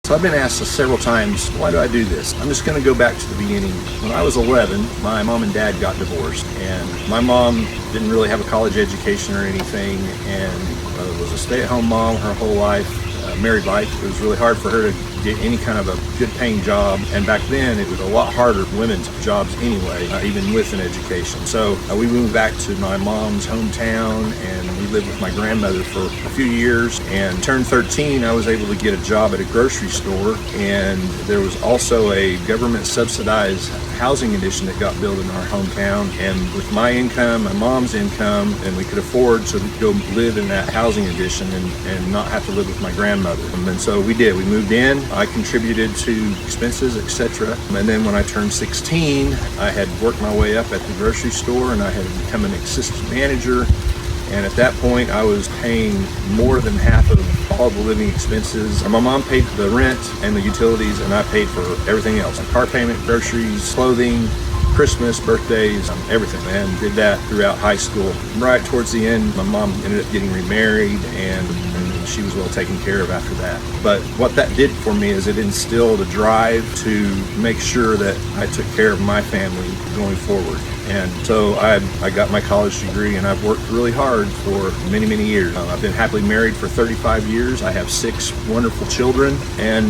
So I've been asked several times, why do I do this? I'm just going to go back to the beginning. When I was 11, my mom and dad got divorced, and my mom didn't really have a college education or anything, and was a stay-at-home mom her whole life, married life. It was really hard for her to get any kind of a good paying job, and back then it was a lot harder for women's jobs anyway, even with an education. So we moved back to my mom's hometown, and we lived with my grandmother for a few years, and turned 13 I was able to get a job at a grocery store, and there was also a government subsidized housing addition that got built in our hometown, and with my income, my mom's income, and we could afford to go live in that housing addition and not have to live with my grandmother. And so we did. We moved in. I contributed to expenses, etc. And then when I turned 16, I had worked my way up at the grocery store, and I had become an assistant manager. And at that point, I was paying more than half of all the living expenses. My mom paid for the rent and the utilities, and I paid for everything else. Car payment, groceries, clothing, Christmas, birthdays, everything, and did that throughout high school. Right towards the end, my mom ended up getting remarried, and she was well taken care of after that. But what that did for me is it instilled a drive to make sure that I took care of my family going forward. And so I got my college degree, and I've worked really hard for many, many years. I've been happily married for 35 years. I have 6 wonderful children, and